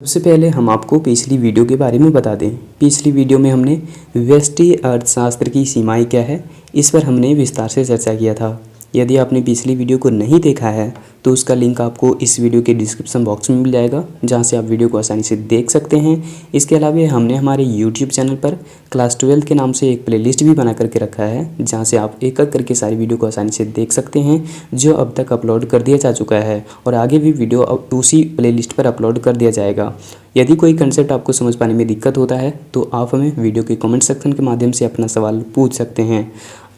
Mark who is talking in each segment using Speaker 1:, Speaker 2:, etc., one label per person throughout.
Speaker 1: सबसे पहले हम आपको पिछली वीडियो के बारे में बता दें। पिछली वीडियो में हमने व्यष्टि अर्थशास्त्र की सीमाएं क्या है, इस पर हमने विस्तार से चर्चा किया था। यदि आपने पिछली वीडियो को नहीं देखा है तो उसका लिंक आपको इस वीडियो के डिस्क्रिप्शन बॉक्स में मिल जाएगा, जहां से आप वीडियो को आसानी से देख सकते हैं। इसके अलावा हमने हमारे यूट्यूब चैनल पर क्लास 12 के नाम से एक प्लेलिस्ट भी बना करके रखा है, जहां से आप एक एक करके सारी वीडियो को आसानी से देख सकते हैं, जो अब तक अपलोड कर दिया जा चुका है और आगे भी वीडियो उसी प्लेलिस्ट पर अपलोड कर दिया जाएगा। यदि कोई कंसेप्ट आपको समझ पाने में दिक्कत होता है तो आप हमें वीडियो के कमेंट सेक्शन के माध्यम से अपना सवाल पूछ सकते हैं,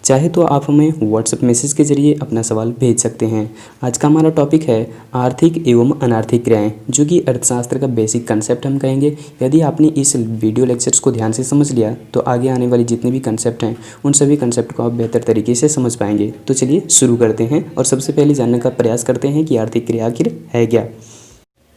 Speaker 1: चाहे तो आप हमें व्हाट्सएप मैसेज के जरिए अपना सवाल भेज सकते हैं। आज का हमारा टॉपिक है आर्थिक एवं अनार्थिक क्रियाएं, जो कि अर्थशास्त्र का बेसिक कंसेप्ट हम कहेंगे। यदि आपने इस वीडियो लेक्चर्स को ध्यान से समझ लिया तो आगे आने वाली जितने भी कंसेप्ट हैं उन सभी कंसेप्ट को आप बेहतर तरीके से समझ पाएंगे। तो चलिए शुरू करते हैं और सबसे पहले जानने का प्रयास करते हैं कि आर्थिक क्रिया आखिर है क्या।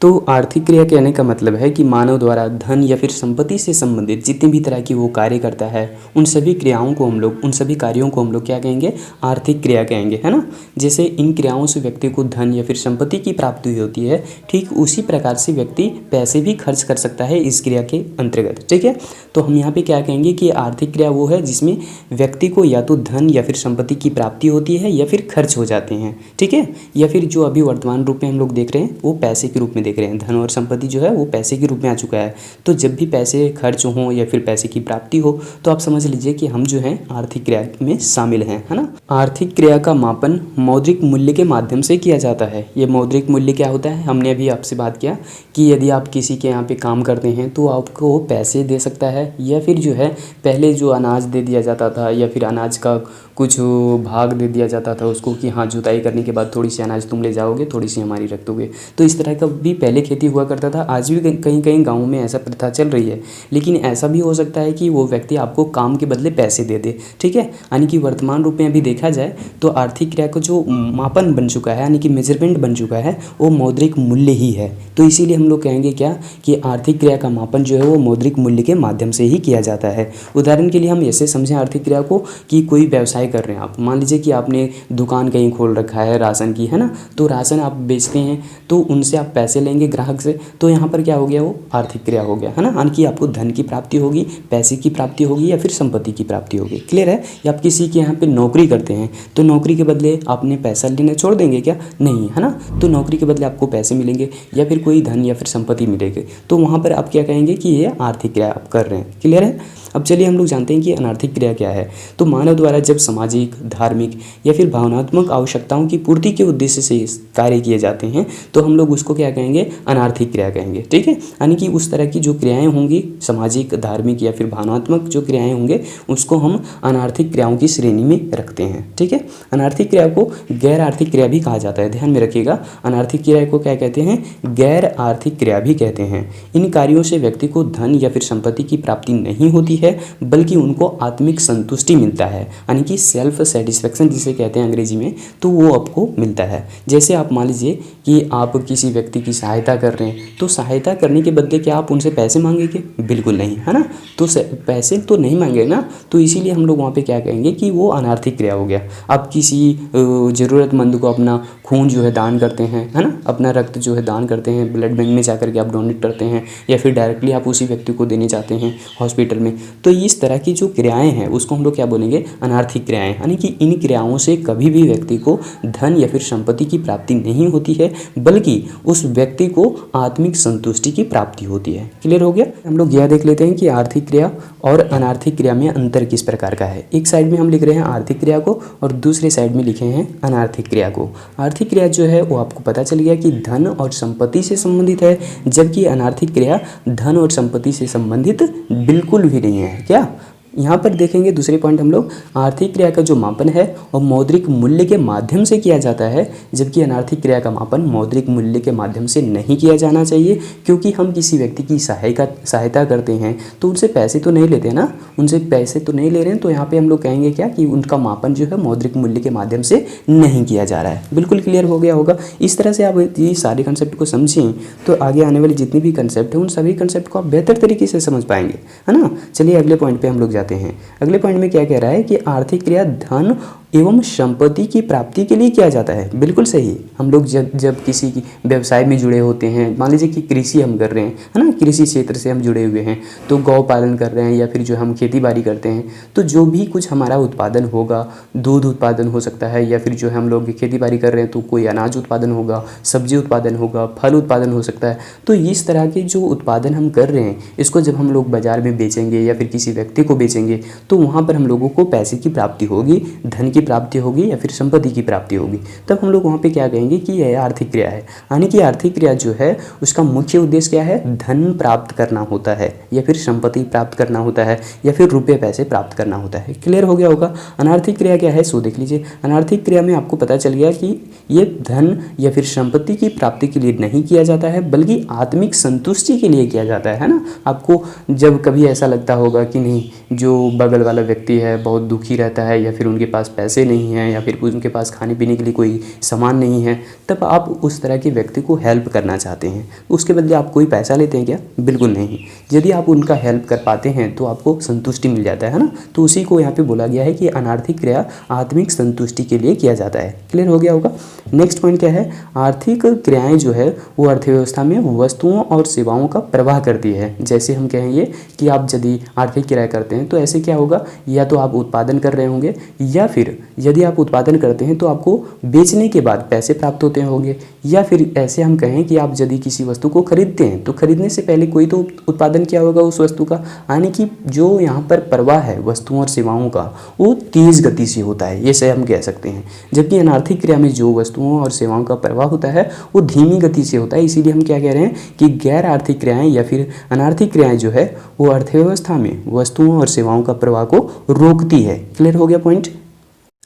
Speaker 1: तो आर्थिक क्रिया कहने का मतलब है कि मानव द्वारा धन या फिर संपत्ति से संबंधित जितनी भी तरह की वो कार्य करता है, उन सभी क्रियाओं को हम लोग, उन सभी कार्यों को हम लोग क्या कहेंगे, आर्थिक क्रिया कहेंगे, है ना। जैसे इन क्रियाओं से व्यक्ति को धन या फिर संपत्ति की प्राप्ति होती है, ठीक उसी प्रकार से व्यक्ति पैसे भी खर्च कर सकता है इस क्रिया के अंतर्गत। ठीक है, तो हम यहाँ पे क्या कहेंगे कि आर्थिक क्रिया वो है जिसमें व्यक्ति को या तो धन या फिर संपत्ति की प्राप्ति होती है या फिर खर्च हो जाते हैं। ठीक है, या फिर जो अभी वर्तमान रूप में हम लोग देख रहे हैं वो पैसे के रूप में देख रहे हैं। धन और संपत्ति जो है वो पैसे के रूप में आ चुका है। तो जब भी पैसे खर्च हों या फिर पैसे की प्राप्ति हो तो आप समझ लीजिए कि हम जो हैं आर्थिक क्रिया में शामिल हैं, है ना। आर्थिक क्रिया का मापन मौद्रिक मूल्य के माध्यम से किया जाता है। ये मौद्रिक मूल्य क्या होता है, हमने अभी आपसे बात किया कि यदि आप किसी के यहाँ पे काम करते हैं तो आपको पैसे दे सकता है, या फिर जो है पहले जो अनाज दे दिया जाता था या फिर अनाज का कुछ भाग दे दिया जाता था उसको कि हाँ जुताई करने के बाद थोड़ी सी अनाज तुम ले जाओगे, थोड़ी सी हमारी रख दोगे। तो इस तरह का भी पहले खेती हुआ करता था। आज भी कहीं कहीं गाँव में ऐसा प्रथा चल रही है। लेकिन ऐसा भी हो सकता है कि वो व्यक्ति आपको काम के बदले पैसे दे दे। ठीक है, यानी कि वर्तमान रूप में अभी देखा जाए तो आर्थिक क्रिया का जो मापन बन चुका है, यानी कि मेजरमेंट बन चुका है, वो मौद्रिक मूल्य ही है। तो इसीलिए हम लोग कहेंगे क्या कि आर्थिक क्रिया का मापन जो है वो मौद्रिक मूल्य के माध्यम से ही किया जाता है। उदाहरण के लिए हम ऐसे समझें आर्थिक क्रिया को कि कोई व्यवसाय कर रहे हैं आप, मान लीजिए कि आपने दुकान कहीं खोल रखा है राशन की, है ना। तो राशन आप बेचते हैं तो उनसे आप पैसे लेंगे ग्राहक से, तो यहाँ पर क्या हो गया, वो आर्थिक क्रिया हो गया, है ना। यानी कि आपको धन की प्राप्ति होगी, पैसे की प्राप्ति होगी या फिर संपत्ति की प्राप्ति होगी। क्लियर है। या आप किसी के यहाँ पे नौकरी करते हैं तो नौकरी के बदले आपने पैसा लेना छोड़ देंगे क्या, नहीं, है ना। तो नौकरी के बदले आपको पैसे मिलेंगे या फिर कोई धन या फिर संपत्ति मिलेगी, तो वहाँ पर आप क्या कहेंगे कि ये आर्थिक क्रिया आप कर रहे हैं। क्लियर है। अब चलिए हम लोग जानते हैं कि अनार्थिक क्रिया क्या है। तो मानव द्वारा जब सामाजिक, धार्मिक या फिर भावनात्मक आवश्यकताओं की पूर्ति के उद्देश्य से कार्य किए जाते हैं तो हम लोग उसको क्या कहेंगे, अनार्थिक क्रिया कहेंगे। ठीक है, यानी कि उस तरह की जो क्रियाएं होंगी, सामाजिक, धार्मिक या फिर भावनात्मक जो क्रियाएं होंगे, उसको हम अनार्थिक क्रियाओं की श्रेणी में रखते हैं। ठीक है, अनार्थिक क्रिया को गैर आर्थिक क्रिया भी कहा जाता है। ध्यान में रखिएगा, अनार्थिक क्रिया को क्या कहते हैं, गैर आर्थिक क्रिया भी कहते हैं। इन कार्यों से व्यक्ति को धन या फिर संपत्ति की प्राप्ति नहीं होती है, बल्कि उनको आत्मिक संतुष्टि मिलता है, यानी कि सेल्फ सेटिस्फेक्शन जिसे कहते हैं अंग्रेजी में, तो वो आपको मिलता है। जैसे आप मान लीजिए कि आप किसी व्यक्ति की सहायता कर रहे हैं, तो सहायता करने के बदले क्या आप उनसे पैसे मांगेंगे, बिल्कुल नहीं, है ना। तो पैसे तो नहीं मांगे ना, तो इसीलिए हम लोग वहाँ पे क्या कहेंगे कि वो अनार्थिक क्रिया हो गया। आप किसी ज़रूरतमंद को अपना खून जो है दान करते हैं, है ना, अपना रक्त जो है दान करते हैं, ब्लड बैंक में जाकर के आप डोनेट करते हैं, या फिर डायरेक्टली आप उसी व्यक्ति को देने चाहते हैं हॉस्पिटल में, तो इस तरह की जो क्रियाएं हैं उसको हम लोग क्या बोलेंगे, अनार्थिक क्रियाएं। यानी कि इन क्रियाओं से कभी भी व्यक्ति को धन या फिर संपत्ति की प्राप्ति नहीं होती है, बल्कि उस व्यक्ति को आत्मिक संतुष्टि की प्राप्ति होती है। क्लियर हो गया। हम लोग यह देख लेते हैं कि आर्थिक क्रिया और अनार्थिक क्रिया में अंतर किस प्रकार का है। एक साइड में हम लिख रहे हैं आर्थिक क्रिया को और दूसरे साइड में लिखे हैं अनार्थिक क्रिया को। आर्थिक क्रिया जो है वो आपको पता चल गया कि धन और संपत्ति से संबंधित है, जबकि अनार्थिक क्रिया धन और संपत्ति से संबंधित बिल्कुल भी नहीं है। क्या यहाँ पर देखेंगे दूसरे पॉइंट हम लोग, आर्थिक क्रिया का जो मापन है और मौद्रिक मूल्य के माध्यम से किया जाता है, जबकि अनार्थिक क्रिया का मापन मौद्रिक मूल्य के माध्यम से नहीं किया जाना चाहिए, क्योंकि हम किसी व्यक्ति की सहायता करते हैं तो उनसे पैसे तो नहीं लेते ना, उनसे पैसे तो नहीं ले रहे हैं, तो यहाँ पे हम लोग कहेंगे क्या कि उनका मापन जो है मौद्रिक मूल्य के माध्यम से नहीं किया जा रहा है। बिल्कुल क्लियर हो गया होगा। इस तरह से आप ये सारे कंसेप्ट को समझें तो आगे आने वाले जितने भी कंसेप्ट हैं उन सभी कंसेप्ट को आप बेहतर तरीके से समझ पाएंगे, है ना। चलिए अगले पॉइंट पे हम लोग जाते हैं। अगले पॉइंट में क्या कह रहा है कि आर्थिक क्रिया धन एवं संपत्ति की प्राप्ति के लिए किया जाता है। बिल्कुल सही। हम लोग जब किसी की व्यवसाय में जुड़े होते हैं, मान लीजिए कि कृषि हम कर रहे हैं, है ना, कृषि क्षेत्र से हम जुड़े हुए हैं, तो गौ पालन कर रहे हैं या फिर जो हम खेती बाड़ी करते हैं, तो जो भी कुछ हमारा उत्पादन होगा, दूध उत्पादन हो सकता है, या फिर जो हम लोग खेती बाड़ी कर रहे हैं तो कोई अनाज उत्पादन होगा, सब्जी उत्पादन होगा, फल उत्पादन हो सकता है। तो इस तरह के जो उत्पादन हम कर रहे हैं, इसको जब हम लोग बाजार में बेचेंगे या फिर किसी व्यक्ति को बेचेंगे, तो वहाँ पर हम लोगों को पैसे की प्राप्ति होगी, धन की प्राप्ति होगी या फिर संपत्ति की प्राप्ति होगी। तब हम लोग वहाँ पे क्या कहेंगे कि यह आर्थिक क्रिया है। यानी कि आर्थिक क्रिया जो है उसका मुख्य उद्देश्य क्या है, धन प्राप्त करना होता है या फिर संपत्ति प्राप्त करना होता है या फिर रुपये पैसे प्राप्त करना होता है। क्लियर हो गया होगा। अनार्थिक क्रिया क्या है, सो देख लीजिए। अनार्थिक क्रिया में आपको पता चल गया कि ये धन या फिर संपत्ति की प्राप्ति के लिए नहीं किया जाता है, बल्कि आत्मिक संतुष्टि के लिए किया जाता है ना। आपको जब कभी ऐसा लगता होगा कि नहीं, जो बगल वाला व्यक्ति है बहुत दुखी रहता है या फिर उनके पास पैसे नहीं हैं या फिर उनके पास खाने पीने के लिए कोई सामान नहीं है, तब आप उस तरह के व्यक्ति को हेल्प करना चाहते हैं। उसके बदले आप कोई पैसा लेते हैं क्या? बिल्कुल नहीं। यदि आप उनका हेल्प कर पाते हैं तो आपको संतुष्टि मिल जाता है ना। तो उसी को यहाँ पे बोला गया है कि अनार्थिक क्रिया आत्मिक संतुष्टि के लिए किया जाता है। क्लियर हो गया होगा। नेक्स्ट पॉइंट क्या है, आर्थिक क्रियाएं जो है वो अर्थव्यवस्था में वस्तुओं और सेवाओं का प्रवाह करती है। जैसे हम कहेंगे कि आप यदि आर्थिक क्रिया करते हैं तो ऐसे क्या होगा, या तो आप उत्पादन कर रहे होंगे, या फिर यदि आप उत्पादन करते हैं तो आपको बेचने के बाद पैसे प्राप्त होते होंगे, या फिर ऐसे हम कहें कि आप यदि किसी वस्तु को खरीदते हैं तो खरीदने से पहले कोई तो उत्पादन किया होगा उस वस्तु का। यानी कि जो यहाँ पर प्रवाह है वस्तुओं और सेवाओं का वो तेज गति से होता है, ये से हम कह सकते हैं। जबकि अनार्थिक क्रिया में जो वस्तुओं और सेवाओं का प्रवाह होता है वो धीमी गति से होता है। इसीलिए हम क्या कह रहे हैं कि गैर आर्थिक क्रियाएं या फिर अनार्थिक क्रियाएं जो है वो अर्थव्यवस्था में वस्तुओं और सेवाओं का प्रवाह को रोकती है। क्लियर हो गया पॉइंट।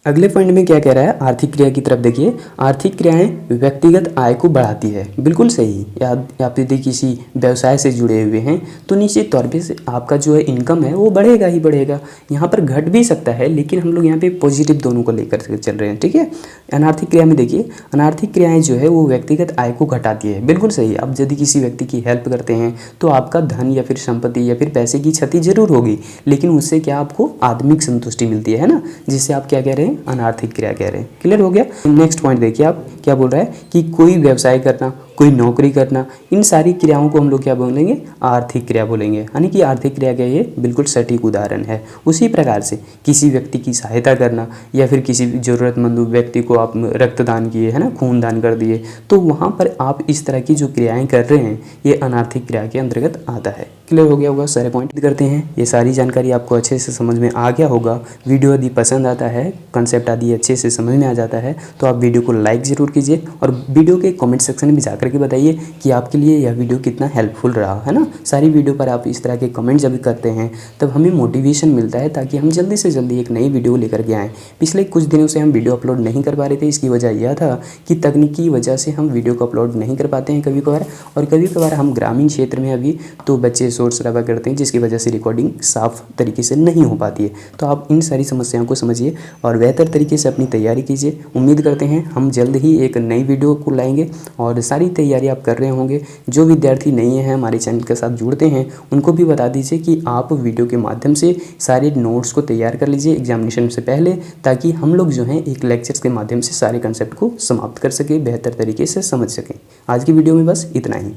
Speaker 1: अगले पॉइंट में क्या कह रहा है, आर्थिक क्रिया की तरफ देखिए। आर्थिक क्रियाएं व्यक्तिगत आय को बढ़ाती है। बिल्कुल सही। आप यदि किसी व्यवसाय से जुड़े हुए हैं तो निश्चित तौर पे आपका जो है इनकम है वो बढ़ेगा ही बढ़ेगा। यहाँ पर घट भी सकता है, लेकिन हम लोग यहाँ पे पॉजिटिव दोनों को लेकर चल रहे हैं, ठीक है। अनार्थिक क्रिया में देखिए, अनार्थिक क्रियाएँ जो है वो व्यक्तिगत आय को घटाती है। बिल्कुल सही। आप यदि किसी व्यक्ति की हेल्प करते हैं तो आपका धन या फिर संपत्ति या फिर पैसे की क्षति जरूर होगी, लेकिन उससे क्या आपको आत्मिक संतुष्टि मिलती है ना, जिससे आप क्या कह रहे हैं, अनार्थिक क्रिया कह रहे हैं। क्लियर हो गया। नेक्स्ट पॉइंट देखिए, आप क्या बोल रहा है कि कोई व्यवसाय करना, कोई नौकरी करना, इन सारी क्रियाओं को हम लोग क्या बोलेंगे, आर्थिक क्रिया बोलेंगे। यानी कि आर्थिक क्रिया का ये बिल्कुल सटीक उदाहरण है। उसी प्रकार से किसी व्यक्ति की सहायता करना या फिर किसी ज़रूरतमंद व्यक्ति को आप रक्तदान किए, है ना, खून दान कर दिए, तो वहाँ पर आप इस तरह की जो क्रियाएं कर रहे हैं ये अनार्थिक क्रिया के अंतर्गत आता है। क्लियर हो गया होगा। सारे पॉइंट करते हैं। ये सारी जानकारी आपको अच्छे से समझ में आ गया होगा। वीडियो यदि पसंद आता है, कंसेप्ट आदि अच्छे से समझ में आ जाता है, तो आप वीडियो को लाइक ज़रूर कीजिए और वीडियो के कमेंट सेक्शन में जाकर के बताइए कि आपके लिए यह वीडियो कितना हेल्पफुल रहा, है ना। सारी वीडियो पर आप इस तरह के कमेंट जब करते हैं तब हमें मोटिवेशन मिलता है, ताकि हम जल्दी से जल्दी एक नई वीडियो लेकर के आएँ। पिछले कुछ दिनों से हम वीडियो अपलोड नहीं कर पा रहे थे। इसकी वजह यह था कि तकनीकी वजह से हम वीडियो को अपलोड नहीं कर पाते हैं कभी कभार, और कभी कभार हम ग्रामीण क्षेत्र में अभी तो बच्चे शोर शराबा करते हैं, जिसकी वजह से रिकॉर्डिंग साफ तरीके से नहीं हो पाती है। तो आप इन सारी समस्याओं को समझिए और बेहतर तरीके से अपनी तैयारी कीजिए। उम्मीद करते हैं हम जल्द ही एक नई वीडियो को लाएंगे और सारी तैयारी आप कर रहे होंगे। जो विद्यार्थी नहीं हैं हमारे चैनल के साथ जुड़ते हैं उनको भी बता दीजिए कि आप वीडियो के माध्यम से सारे नोट्स को तैयार कर लीजिए एग्जामिनेशन से पहले, ताकि हम लोग जो हैं एक लेक्चर्स के माध्यम से सारे कंसेप्ट को समाप्त कर सकें, बेहतर तरीके से समझ सकें। आज की वीडियो में बस इतना ही।